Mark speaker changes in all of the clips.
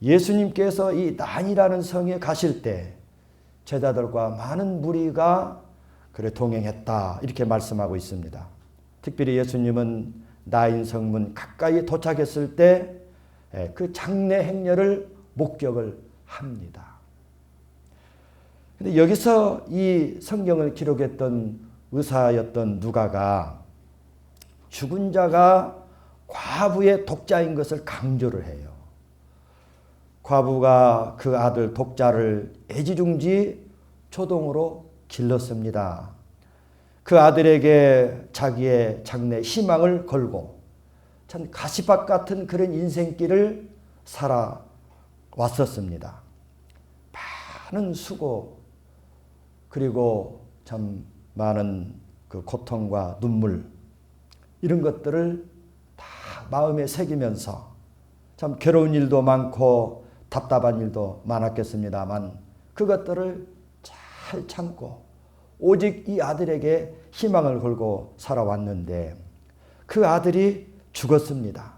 Speaker 1: 예수님께서 이 나인이라는 성에 가실 때 제자들과 많은 무리가 그래 동행했다 이렇게 말씀하고 있습니다. 특별히 예수님은 나인 성문 가까이 도착했을 때 그 장례 행렬을 목격을 합니다. 근데 여기서 이 성경을 기록했던 의사였던 누가가 죽은 자가 과부의 독자인 것을 강조를 해요. 과부가 그 아들 독자를 애지중지 초동으로 길렀습니다. 그 아들에게 자기의 장래 희망을 걸고 참 가시밭 같은 그런 인생길을 살아왔었습니다. 많은 수고 그리고 참 많은 그 고통과 눈물 이런 것들을 다 마음에 새기면서 참 괴로운 일도 많고 답답한 일도 많았겠습니다만 그것들을 잘 참고 오직 이 아들에게 희망을 걸고 살아왔는데 그 아들이 죽었습니다.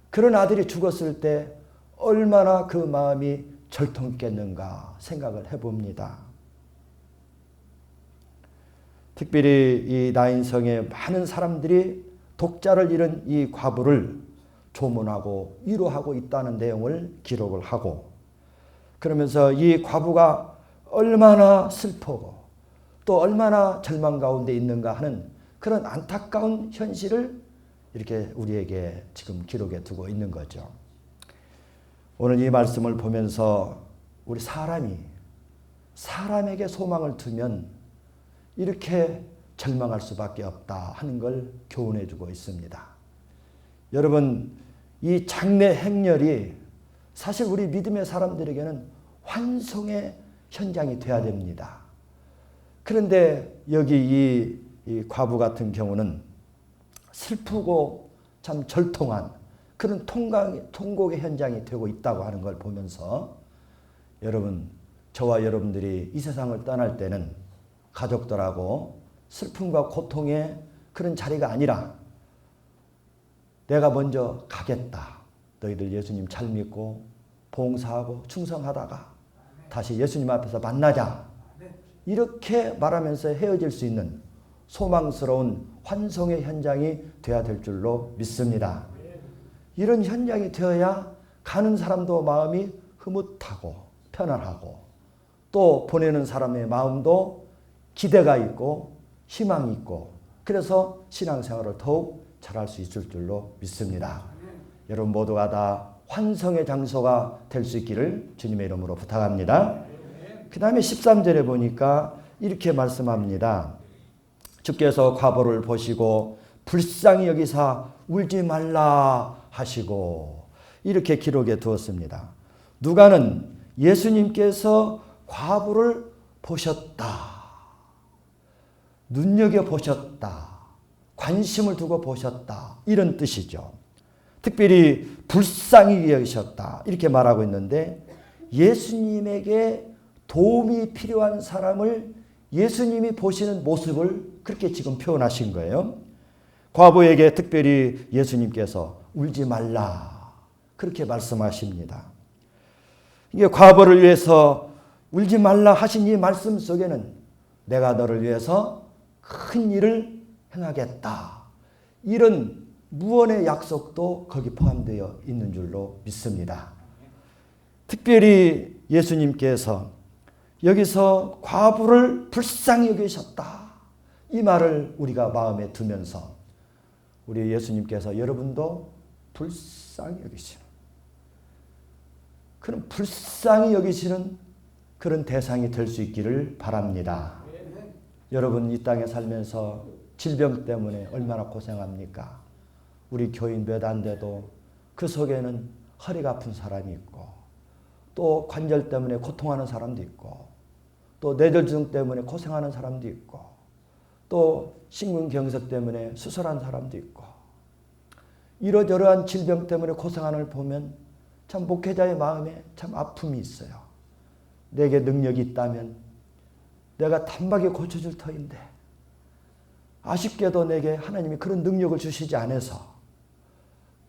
Speaker 1: 그런 아들이 죽었을 때 얼마나 그 마음이 절통했겠는가 생각을 해봅니다. 특별히 이 나인성에 많은 사람들이 독자를 잃은 이 과부를 조문하고 위로하고 있다는 내용을 기록을 하고 그러면서 이 과부가 얼마나 슬프고 또 얼마나 절망 가운데 있는가 하는 그런 안타까운 현실을 이렇게 우리에게 지금 기록해 두고 있는 거죠. 오늘 이 말씀을 보면서 우리 사람에게 소망을 두면 이렇게 절망할 수밖에 없다 하는 걸 교훈해 주고 있습니다. 여러분, 이 장례 행렬이 사실 우리 믿음의 사람들에게는 환송의 현장이 돼야 됩니다. 그런데 여기 이 과부 같은 경우는 슬프고 참 절통한 그런 통곡의 현장이 되고 있다고 하는 걸 보면서 여러분, 저와 여러분들이 이 세상을 떠날 때는 가족들하고 슬픔과 고통의 그런 자리가 아니라 내가 먼저 가겠다. 너희들 예수님 잘 믿고 봉사하고 충성하다가 다시 예수님 앞에서 만나자. 이렇게 말하면서 헤어질 수 있는 소망스러운 환송의 현장이 되어야 될 줄로 믿습니다. 이런 현장이 되어야 가는 사람도 마음이 흐뭇하고 편안하고 또 보내는 사람의 마음도 기대가 있고 희망이 있고 그래서 신앙생활을 더욱 잘할 수 있을 줄로 믿습니다. 여러분 모두가 다 환성의 장소가 될 수 있기를 주님의 이름으로 부탁합니다. 그 다음에 13절에 보니까 이렇게 말씀합니다. 주께서 과부를 보시고 불쌍히 여기사 울지 말라 하시고 이렇게 기록해 두었습니다. 누가는 예수님께서 과부를 보셨다. 눈여겨보셨다. 관심을 두고 보셨다. 이런 뜻이죠. 특별히 불쌍히 여기셨다. 이렇게 말하고 있는데 예수님에게 도움이 필요한 사람을 예수님이 보시는 모습을 그렇게 지금 표현하신 거예요. 과부에게 특별히 예수님께서 울지 말라. 그렇게 말씀하십니다. 이게 과부를 위해서 울지 말라 하신 이 말씀 속에는 내가 너를 위해서 큰 일을 행하겠다. 이런 무언의 약속도 거기 포함되어 있는 줄로 믿습니다. 특별히 예수님께서 여기서 과부를 불쌍히 여기셨다. 이 말을 우리가 마음에 두면서 우리 예수님께서 여러분도 불쌍히 여기시는 그런 불쌍히 여기시는 그런 대상이 될 수 있기를 바랍니다. 여러분 이 땅에 살면서 질병 때문에 얼마나 고생합니까? 우리 교인 몇 안 돼도 그 속에는 허리가 아픈 사람이 있고 또 관절 때문에 고통하는 사람도 있고 또 뇌졸중 때문에 고생하는 사람도 있고 또 심근경색 때문에 수술한 사람도 있고 이러저러한 질병 때문에 고생하는 걸 보면 참 목회자의 마음에 참 아픔이 있어요. 내게 능력이 있다면 내가 단박에 고쳐줄 터인데 아쉽게도 내게 하나님이 그런 능력을 주시지 않아서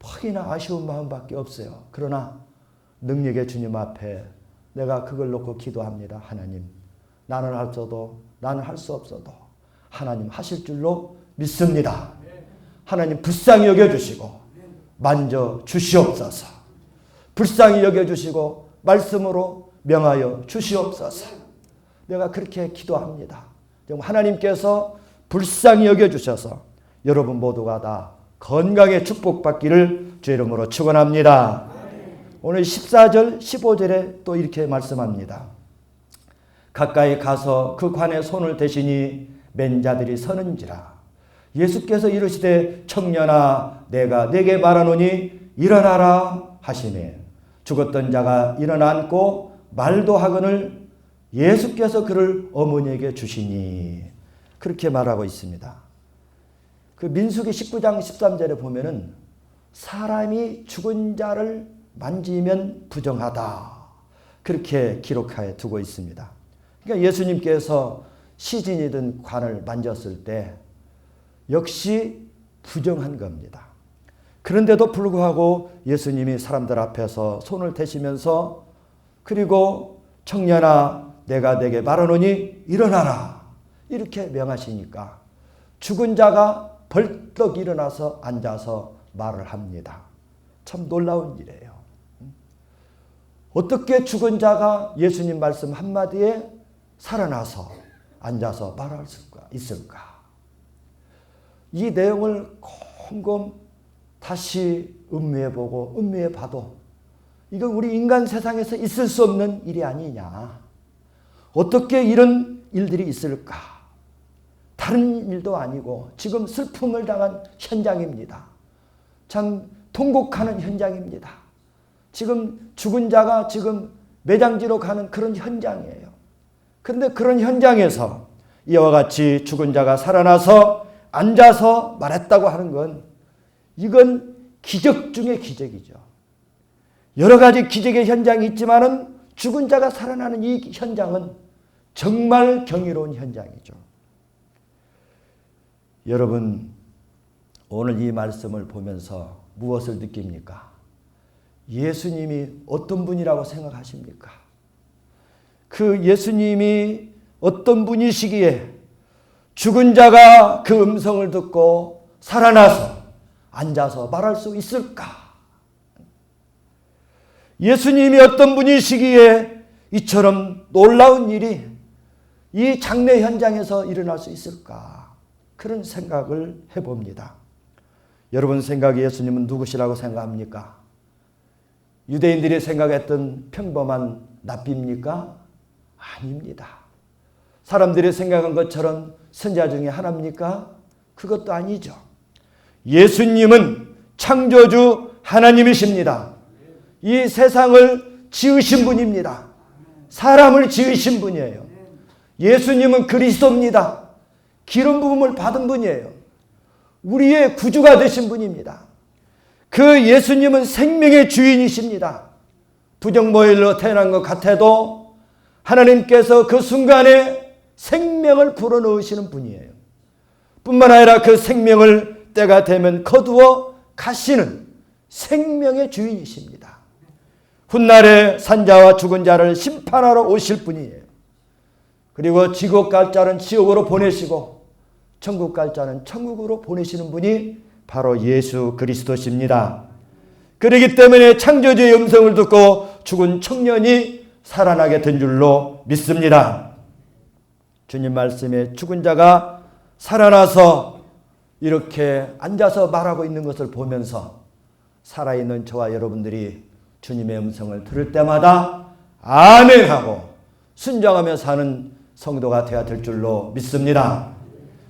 Speaker 1: 퍽이나 아쉬운 마음밖에 없어요. 그러나 능력의 주님 앞에 내가 그걸 놓고 기도합니다. 하나님, 나는 할 수 없어도 하나님 하실 줄로 믿습니다. 하나님 불쌍히 여겨주시고 만져 주시옵소서. 불쌍히 여겨주시고 말씀으로 명하여 주시옵소서. 내가 그렇게 기도합니다. 하나님께서 불쌍히 여겨주셔서 여러분 모두가 다 건강에 축복받기를 주의 이름으로 축원합니다. 오늘 14절 15절에 또 이렇게 말씀합니다. 가까이 가서 그 관에 손을 대시니 맨 자들이 서는지라. 예수께서 이르시되 청년아 내가 네게 말하노니 일어나라 하시매 죽었던 자가 일어나 앉고 말도 하거늘 예수께서 그를 어머니에게 주시니. 그렇게 말하고 있습니다. 그 민수기 19장 13절에 보면은 사람이 죽은 자를 만지면 부정하다. 그렇게 기록해 두고 있습니다. 그러니까 예수님께서 시신이든 관을 만졌을 때 역시 부정한 겁니다. 그런데도 불구하고 예수님이 사람들 앞에서 손을 대시면서 그리고 청년아 내가 네게 말하노니 일어나라 이렇게 명하시니까 죽은 자가 벌떡 일어나서 앉아서 말을 합니다. 참 놀라운 일이에요. 어떻게 죽은 자가 예수님 말씀 한마디에 살아나서 앉아서 말할 수가 있을까? 이 내용을 곰곰 다시 음미해보고 음미해봐도 이건 우리 인간 세상에서 있을 수 없는 일이 아니냐. 어떻게 이런 일들이 있을까? 다른 일도 아니고 지금 슬픔을 당한 현장입니다. 참 통곡하는 현장입니다. 지금 죽은 자가 지금 매장지로 가는 그런 현장이에요. 그런데 그런 현장에서 이와 같이 죽은 자가 살아나서 앉아서 말했다고 하는 건 이건 기적 중의 기적이죠. 여러 가지 기적의 현장이 있지만은 죽은 자가 살아나는 이 현장은 정말 경이로운 현장이죠. 여러분, 오늘 이 말씀을 보면서 무엇을 느낍니까? 예수님이 어떤 분이라고 생각하십니까? 그 예수님이 어떤 분이시기에 죽은 자가 그 음성을 듣고 살아나서 앉아서 말할 수 있을까? 예수님이 어떤 분이시기에 이처럼 놀라운 일이 이 장례 현장에서 일어날 수 있을까? 그런 생각을 해봅니다. 여러분 생각에 예수님은 누구시라고 생각합니까? 유대인들이 생각했던 평범한 납비입니까? 아닙니다. 사람들이 생각한 것처럼 선지자 중에 하나입니까? 그것도 아니죠. 예수님은 창조주 하나님이십니다. 이 세상을 지으신 분입니다. 사람을 지으신 분이에요. 예수님은 그리스도입니다. 기름 부음을 받은 분이에요. 우리의 구주가 되신 분입니다. 그 예수님은 생명의 주인이십니다. 부정모일로 태어난 것 같아도 하나님께서 그 순간에 생명을 불어넣으시는 분이에요. 뿐만 아니라 그 생명을 때가 되면 거두어 가시는 생명의 주인이십니다. 훗날에 산자와 죽은 자를 심판하러 오실 분이에요. 그리고 지옥 갈 자는 지옥으로 보내시고 천국 갈 자는 천국으로 보내시는 분이 바로 예수 그리스도십니다. 그렇기 때문에 창조주의 음성을 듣고 죽은 청년이 살아나게 된 줄로 믿습니다. 주님 말씀에 죽은 자가 살아나서 이렇게 앉아서 말하고 있는 것을 보면서 살아있는 저와 여러분들이 주님의 음성을 들을 때마다 아멘하고 순종하며 사는 성도가 되어야 될 줄로 믿습니다.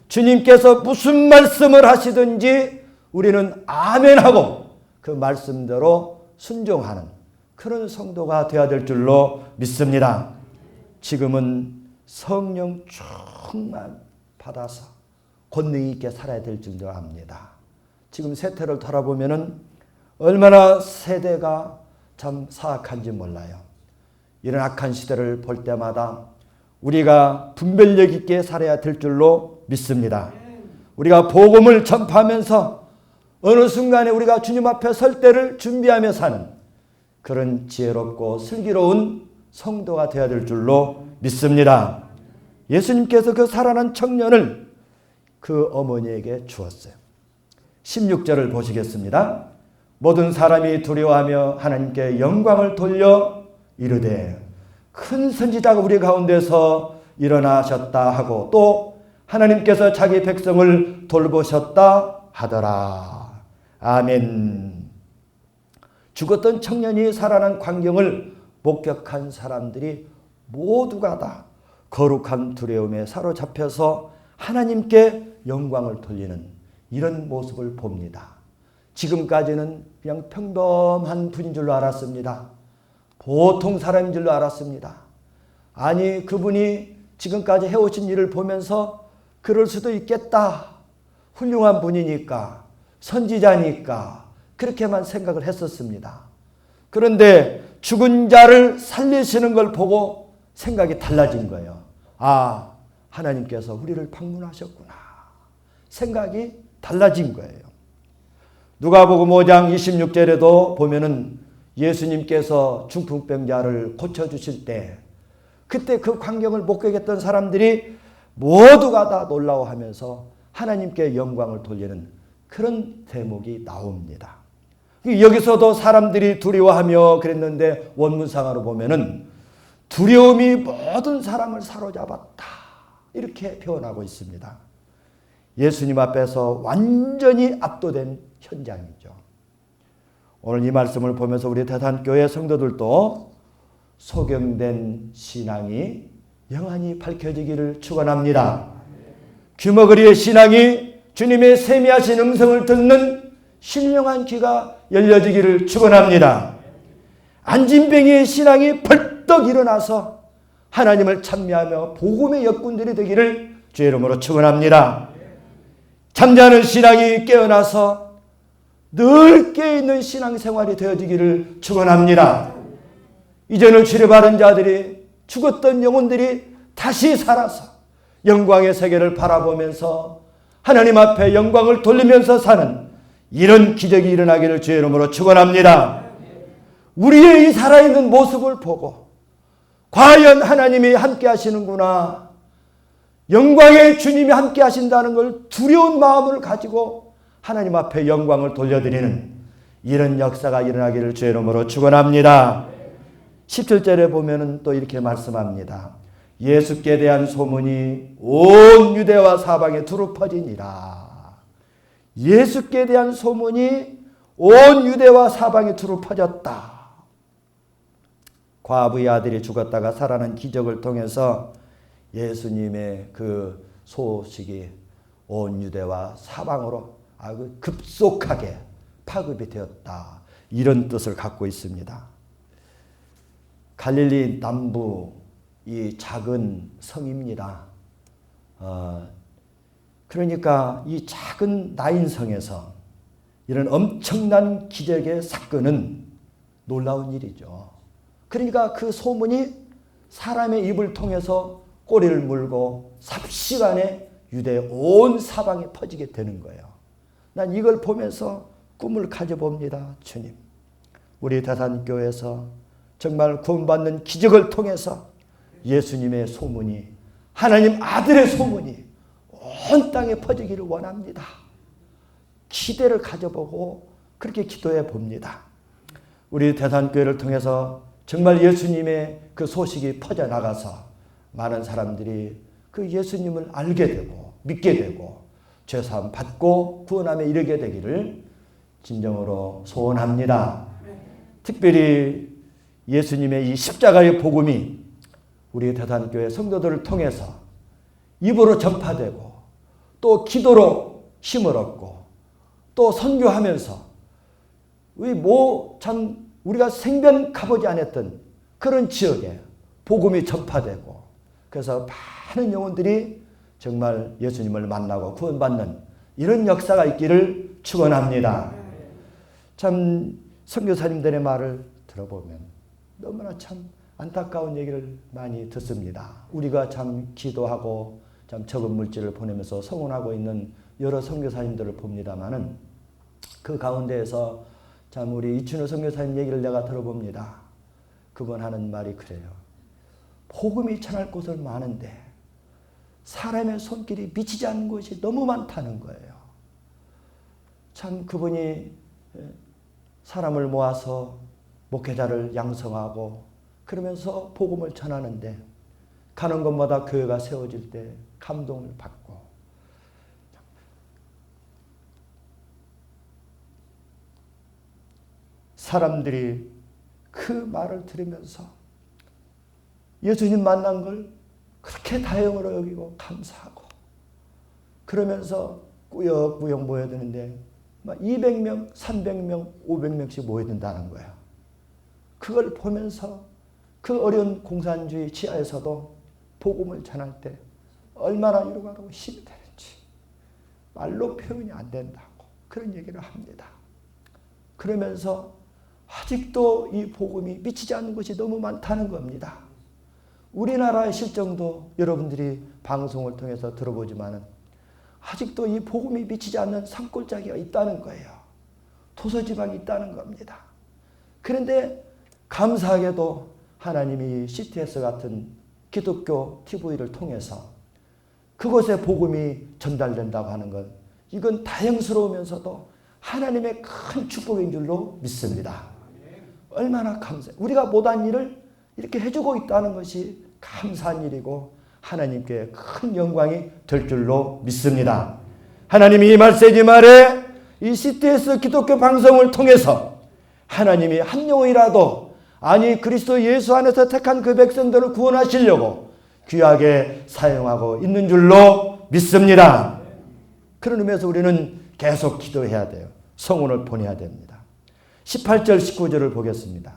Speaker 1: 주님께서 무슨 말씀을 하시든지 우리는 아멘하고 그 말씀대로 순종하는 그런 성도가 되어야 될 줄로 믿습니다. 지금은 성령 충만 받아서 권능 있게 살아야 될 줄도 압니다. 지금 세태를 돌아보면은 얼마나 세대가 참 사악한지 몰라요. 이런 악한 시대를 볼 때마다 우리가 분별력 있게 살아야 될 줄로 믿습니다. 우리가 복음을 전파하면서 어느 순간에 우리가 주님 앞에 설 때를 준비하며 사는 그런 지혜롭고 슬기로운 성도가 되어야 될 줄로 믿습니다. 예수님께서 그 살아난 청년을 그 어머니에게 주었어요. 16절을 보시겠습니다. 모든 사람이 두려워하며 하나님께 영광을 돌려 이르되 큰 선지자가 우리 가운데서 일어나셨다 하고 또 하나님께서 자기 백성을 돌보셨다 하더라. 아멘. 죽었던 청년이 살아난 광경을 목격한 사람들이 모두가 다 거룩한 두려움에 사로잡혀서 하나님께 영광을 돌리는 이런 모습을 봅니다. 지금까지는 그냥 평범한 분인 줄로 알았습니다. 보통 사람인 줄로 알았습니다. 아니, 그분이 지금까지 해오신 일을 보면서 그럴 수도 있겠다. 훌륭한 분이니까, 선지자니까 그렇게만 생각을 했었습니다. 그런데 죽은 자를 살리시는 걸 보고 생각이 달라진 거예요. 아, 하나님께서 우리를 방문하셨구나. 생각이 달라진 거예요. 누가복음 5장 26절에도 보면은 예수님께서 중풍병자를 고쳐주실 때 그때 그 광경을 목격했던 사람들이 모두가 다 놀라워하면서 하나님께 영광을 돌리는 그런 대목이 나옵니다. 여기서도 사람들이 두려워하며 그랬는데 원문상으로 보면은 두려움이 모든 사람을 사로잡았다. 이렇게 표현하고 있습니다. 예수님 앞에서 완전히 압도된 현장이죠. 오늘 이 말씀을 보면서 우리 대산교회 성도들도 소경된 신앙이 영원히 밝혀지기를 축원합니다. 규모거리의 신앙이 주님의 세미하신 음성을 듣는 신령한 귀가 열려지기를 축원합니다. 안진뱅이의 신앙이 벌떡 일어나서 하나님을 찬미하며 복음의 역군들이 되기를 주의 이름으로 축원합니다. 잠자는 신앙이 깨어나서 늘 깨어있는 신앙생활이 되어지기를 축원합니다. 이제는 치료받은 자들이 죽었던 영혼들이 다시 살아서 영광의 세계를 바라보면서 하나님 앞에 영광을 돌리면서 사는 이런 기적이 일어나기를 주의 이름으로 축원합니다. 우리의 이 살아있는 모습을 보고 과연 하나님이 함께 하시는구나, 영광의 주님이 함께 하신다는 걸 두려운 마음을 가지고 하나님 앞에 영광을 돌려드리는 이런 역사가 일어나기를 주의 이름으로 축원합니다. 17절에 보면은 또 이렇게 말씀합니다. 예수께 대한 소문이 온 유대와 사방에 두루 퍼지니라. 예수께 대한 소문이 온 유대와 사방에 두루 퍼졌다. 과부의 아들이 죽었다가 살아난 기적을 통해서 예수님의 그 소식이 온 유대와 사방으로 아주 급속하게 파급이 되었다. 이런 뜻을 갖고 있습니다. 갈릴리 남부 이 작은 성입니다. 그러니까 이 작은 나인성에서 이런 엄청난 기적의 사건은 놀라운 일이죠. 그러니까 그 소문이 사람의 입을 통해서 꼬리를 물고 삽시간에 유대 온 사방에 퍼지게 되는 거예요. 난 이걸 보면서 꿈을 가져봅니다. 주님, 우리 대산교회에서 정말 구원받는 기적을 통해서 예수님의 소문이, 하나님 아들의 소문이 온 땅에 퍼지기를 원합니다. 기대를 가져보고 그렇게 기도해 봅니다. 우리 대산교회를 통해서 정말 예수님의 그 소식이 퍼져나가서 많은 사람들이 그 예수님을 알게 되고 믿게 되고 죄사함 받고 구원함에 이르게 되기를 진정으로 소원합니다. 특별히 예수님의 이 십자가의 복음이 우리 대산교회 성도들을 통해서 입으로 전파되고 또 기도로 힘을 얻고 또 선교하면서 우리가 생전 가보지 않았던 그런 지역에 복음이 전파되고 그래서 많은 영혼들이 정말 예수님을 만나고 구원받는 이런 역사가 있기를 축원합니다. 참 선교사님들의 말을 들어보면 너무나 참 안타까운 얘기를 많이 듣습니다. 우리가 참 기도하고 참 적은 물질을 보내면서 성원하고 있는 여러 선교사님들을 봅니다마는 그 가운데에서 참 우리 이춘호 선교사님 얘기를 내가 들어봅니다. 그분 하는 말이 그래요. 복음이 전할 곳은 많은데 사람의 손길이 미치지 않는 곳이 너무 많다는 거예요. 참 그분이 사람을 모아서 목회자를 양성하고 그러면서 복음을 전하는데 가는 곳마다 교회가 세워질 때 감동을 받고 사람들이 그 말을 들으면서 예수님 만난 걸 그렇게 다행으로 여기고 감사하고 그러면서 꾸역꾸역 모여드는데 막 200명, 300명, 500명씩 모여든다는 거예요. 그걸 보면서 그 어려운 공산주의 지하에서도 복음을 전할 때 얼마나 위로가 되고 힘이 되는지 말로 표현이 안 된다고 그런 얘기를 합니다. 그러면서 아직도 이 복음이 미치지 않는 것이 너무 많다는 겁니다. 우리나라의 실정도 여러분들이 방송을 통해서 들어보지만은 아직도 이 복음이 미치지 않는 산골짜기가 있다는 거예요. 도서지방이 있다는 겁니다. 그런데 감사하게도 하나님이 CTS 같은 기독교 TV를 통해서 그곳에 복음이 전달된다고 하는 것, 이건 다행스러우면서도 하나님의 큰 축복인 줄로 믿습니다. 얼마나 감사해요. 우리가 못한 일을 이렇게 해주고 있다는 것이 감사한 일이고 하나님께 큰 영광이 될 줄로 믿습니다. 하나님이 이 말세지 말에 이 CTS 기독교 방송을 통해서 하나님이 한 영혼이라도 아니 그리스도 예수 안에서 택한 그 백성들을 구원하시려고 귀하게 사용하고 있는 줄로 믿습니다. 그런 의미에서 우리는 계속 기도해야 돼요. 성원을 보내야 됩니다. 18절 19절을 보겠습니다.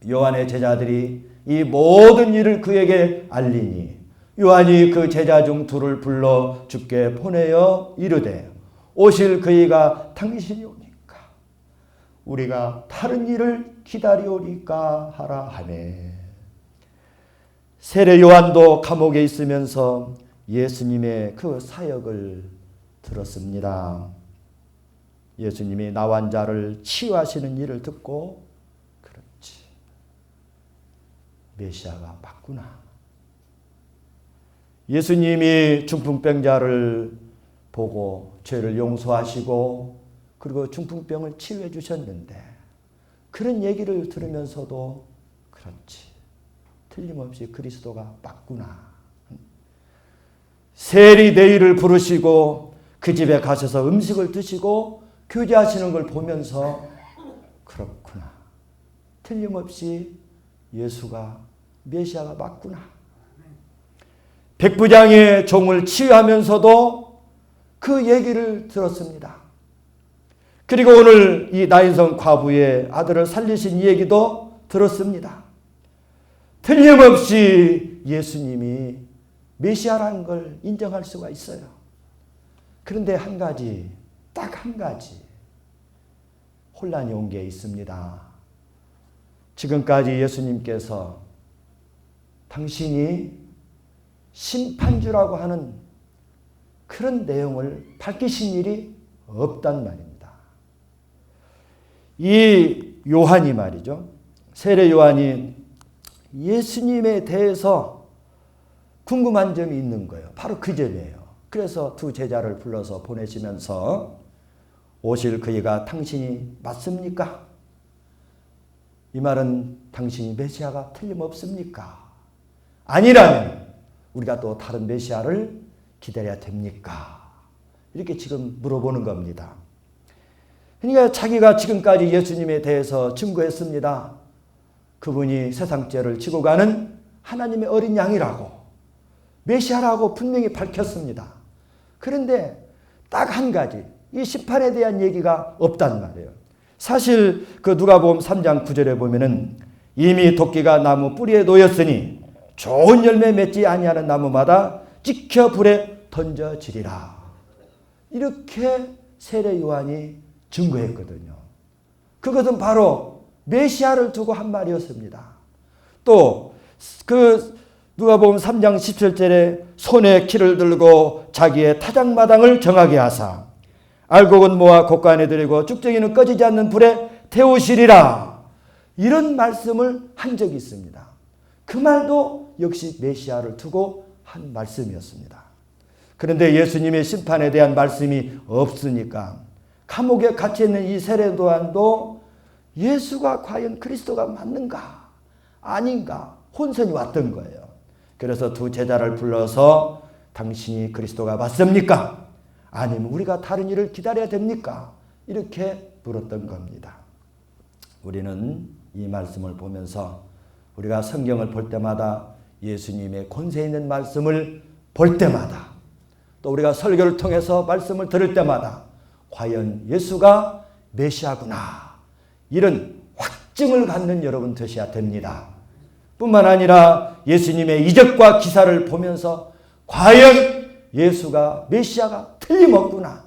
Speaker 1: 요한의 제자들이 이 모든 일을 그에게 알리니 요한이 그 제자 중 둘을 불러 주께 보내어 이르되 오실 그이가 당신이 오니까 우리가 다른 일을 기다리오리까 하라 하네. 세례 요한도 감옥에 있으면서 예수님의 그 사역을 들었습니다. 예수님이 나환 자를 치유하시는 일을 듣고 그렇지, 메시아가 맞구나. 예수님이 중풍병자를 보고 죄를 용서하시고 그리고 중풍병을 치유해 주셨는데 그런 얘기를 들으면서도 그렇지, 틀림없이 그리스도가 맞구나. 세리대의를 부르시고 그 집에 가셔서 음식을 드시고 교제하시는 걸 보면서 그렇구나, 틀림없이 예수가 메시아가 맞구나. 백부장의 종을 치유하면서도 그 얘기를 들었습니다. 그리고 오늘 이 나인성 과부의 아들을 살리신 이 얘기도 들었습니다. 틀림없이 예수님이 메시아라는 걸 인정할 수가 있어요. 그런데 한 가지, 딱 한 가지 혼란이 온 게 있습니다. 지금까지 예수님께서 당신이 심판주라고 하는 그런 내용을 밝히신 일이 없단 말입니다. 이 요한이 말이죠. 세례 요한이 예수님에 대해서 궁금한 점이 있는 거예요. 바로 그 점이에요. 그래서 두 제자를 불러서 보내시면서 오실 그이가 당신이 맞습니까? 이 말은 당신이 메시아가 틀림없습니까? 아니라면 우리가 또 다른 메시아를 기다려야 됩니까? 이렇게 지금 물어보는 겁니다. 그러니까 자기가 지금까지 예수님에 대해서 증거했습니다. 그분이 세상 죄를 지고 가는 하나님의 어린 양이라고, 메시아라고 분명히 밝혔습니다. 그런데 딱 한 가지, 이 심판에 대한 얘기가 없단 말이에요. 사실 그 누가복음 3장 9절에 보면은 이미 도끼가 나무 뿌리에 놓였으니 좋은 열매 맺지 아니하는 나무마다 찍혀 불에 던져지리라. 이렇게 세례 요한이 증거했거든요. 그것은 바로 메시아를 두고 한 말이었습니다. 또 그 누가복음 3장 17절에 손에 키를 들고 자기의 타작마당을 정하게 하사 알곡은 모아 곡간에 들이고 쭉정이는 꺼지지 않는 불에 태우시리라. 이런 말씀을 한 적이 있습니다. 그 말도 역시 메시아를 두고 한 말씀이었습니다. 그런데 예수님의 심판에 대한 말씀이 없으니까 감옥에 갇혀있는 이 세례요한도 예수가 과연 그리스도가 맞는가 아닌가 혼선이 왔던 거예요. 그래서 두 제자를 불러서 당신이 그리스도가 맞습니까? 아니면 우리가 다른 일을 기다려야 됩니까? 이렇게 물었던 겁니다. 우리는 이 말씀을 보면서 우리가 성경을 볼 때마다 예수님의 권세 있는 말씀을 볼 때마다 또 우리가 설교를 통해서 말씀을 들을 때마다 과연 예수가 메시아구나 이런 확증을 갖는 여러분 되셔야 됩니다. 뿐만 아니라 예수님의 이적과 기사를 보면서 과연 예수가 메시아가 틀림없구나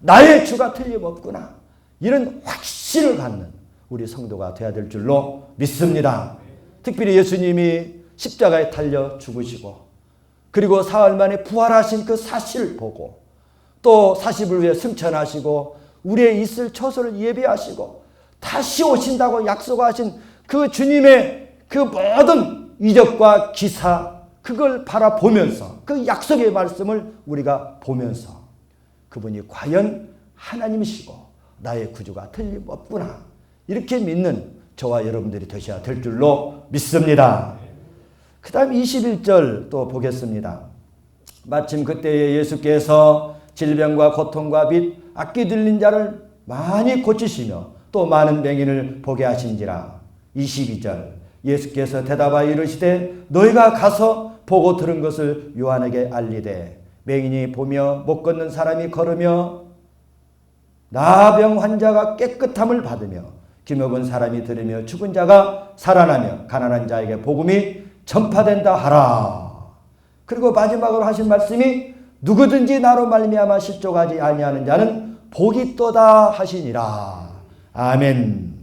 Speaker 1: 나의 주가 틀림없구나 이런 확신을 갖는 우리 성도가 되어야 될 줄로 믿습니다. 특별히 예수님이 십자가에 달려 죽으시고 그리고 사흘 만에 부활하신 그 사실을 보고 또 40일 후에 승천하시고 우리의 있을 처소를 예비하시고 다시 오신다고 약속하신 그 주님의 그 모든 이적과 기사 그걸 바라보면서 그 약속의 말씀을 우리가 보면서 그분이 과연 하나님이시고 나의 구주가 틀림없구나 이렇게 믿는 저와 여러분들이 되셔야 될 줄로 믿습니다. 그 다음 21절 또 보겠습니다. 마침 그때에 예수께서 질병과 고통과 빚 악기 들린 자를 많이 고치시며 또 많은 맹인을 보게 하신지라. 22절 예수께서 대답하여 이르시되 너희가 가서 보고 들은 것을 요한에게 알리되 맹인이 보며 못 걷는 사람이 걸으며 나병 환자가 깨끗함을 받으며 귀먹은 사람이 들으며 죽은 자가 살아나며 가난한 자에게 복음이 전파된다 하라. 그리고 마지막으로 하신 말씀이 누구든지 나로 말미암아 실족하지 아니하는 자는 복이 있도다 하시니라. 아멘.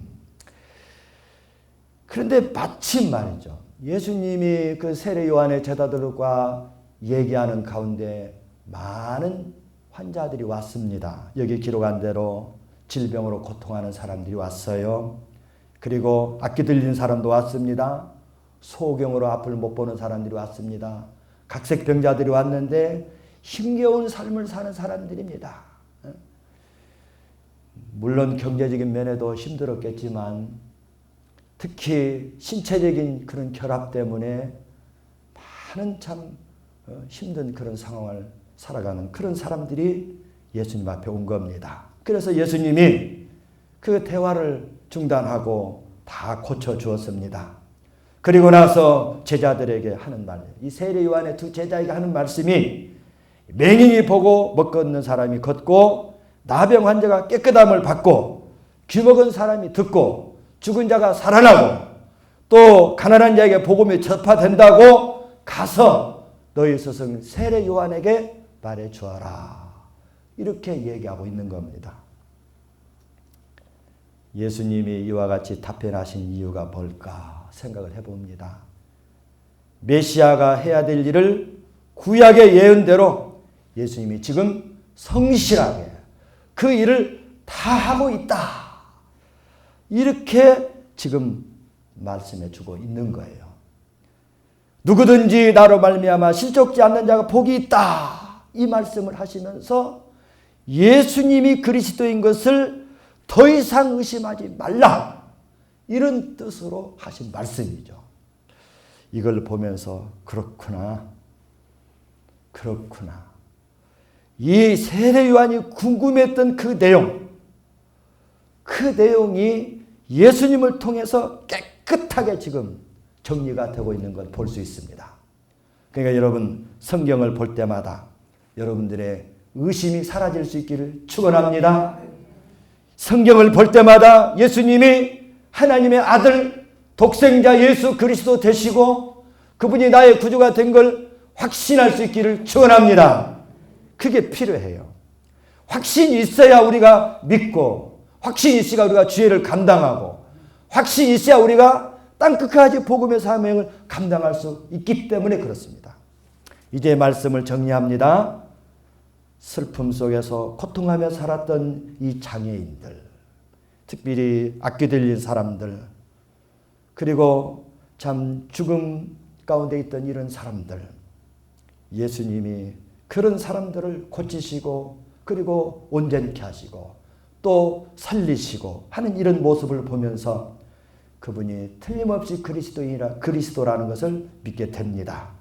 Speaker 1: 그런데 마침 말이죠. 예수님이 그 세례 요한의 제자들과 얘기하는 가운데 많은 환자들이 왔습니다. 여기 기록한 대로 질병으로 고통하는 사람들이 왔어요. 그리고 악기 들린 사람도 왔습니다. 소경으로 앞을 못 보는 사람들이 왔습니다. 각색병자들이 왔는데 힘겨운 삶을 사는 사람들입니다. 물론 경제적인 면에도 힘들었겠지만 특히 신체적인 그런 결합 때문에 많은 참 힘든 그런 상황을 살아가는 그런 사람들이 예수님 앞에 온 겁니다. 그래서 예수님이 그 대화를 중단하고 다 고쳐주었습니다. 그리고 나서 제자들에게 하는 말, 이 세례 요한의 두 제자에게 하는 말씀이 맹인이 보고 못 걷는 사람이 걷고 나병 환자가 깨끗함을 받고 귀먹은 사람이 듣고 죽은 자가 살아나고 또 가난한 자에게 복음이 전파된다고 가서 너희 스승 세례 요한에게 말해 주어라. 이렇게 얘기하고 있는 겁니다. 예수님이 이와 같이 답변하신 이유가 뭘까 생각을 해봅니다. 메시아가 해야 될 일을 구약의 예언대로 예수님이 지금 성실하게 그 일을 다 하고 있다. 이렇게 지금 말씀해 주고 있는 거예요. 누구든지 나로 말미암아 실족지 않는 자가 복이 있다. 이 말씀을 하시면서 예수님이 그리스도인 것을 더 이상 의심하지 말라. 이런 뜻으로 하신 말씀이죠. 이걸 보면서 그렇구나. 이 세례 요한이 궁금했던 그 내용이 예수님을 통해서 깨끗하게 지금 정리가 되고 있는 걸 볼 수 있습니다. 그러니까 여러분 성경을 볼 때마다 여러분들의 의심이 사라질 수 있기를 축원합니다. 성경을 볼 때마다 예수님이 하나님의 아들 독생자 예수 그리스도 되시고 그분이 나의 구주가 된 걸 확신할 수 있기를 축원합니다. 그게 필요해요. 확신이 있어야 우리가 믿고 확신이 있어야 우리가 죄를 감당하고 확신이 있어야 우리가 땅끝까지 복음의 사명을 감당할 수 있기 때문에 그렇습니다. 이제 말씀을 정리합니다. 슬픔 속에서 고통하며 살았던 이 장애인들, 특별히 악귀 들린 사람들, 그리고 참 죽음 가운데 있던 이런 사람들, 예수님이 그런 사람들을 고치시고 그리고 온전케 하시고 또 살리시고 하는 이런 모습을 보면서 그분이 틀림없이 그리스도라는 것을 믿게 됩니다.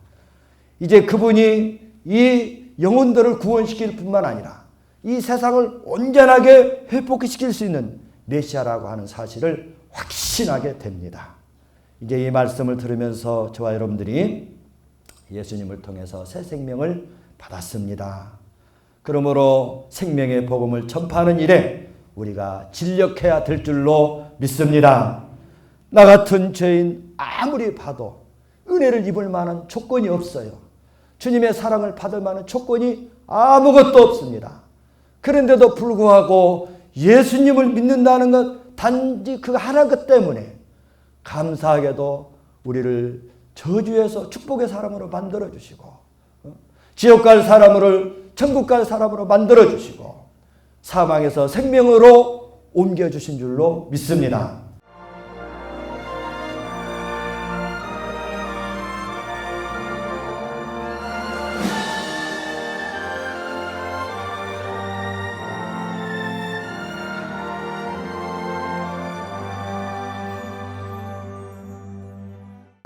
Speaker 1: 이제 그분이 이 영혼들을 구원시킬 뿐만 아니라 이 세상을 온전하게 회복시킬 수 있는 메시아라고 하는 사실을 확신하게 됩니다. 이제 이 말씀을 들으면서 저와 여러분들이 예수님을 통해서 새 생명을 받았습니다. 그러므로 생명의 복음을 전파하는 일에 우리가 진력해야 될 줄로 믿습니다. 나 같은 죄인 아무리 봐도 은혜를 입을 만한 조건이 없어요. 주님의 사랑을 받을 만한 조건이 아무것도 없습니다. 그런데도 불구하고 예수님을 믿는다는 것, 단지 그 하나 것 때문에 감사하게도 우리를 저주에서 축복의 사람으로 만들어주시고 지옥 갈 사람을 천국 갈 사람으로 만들어주시고 사망에서 생명으로 옮겨주신 줄로 믿습니다.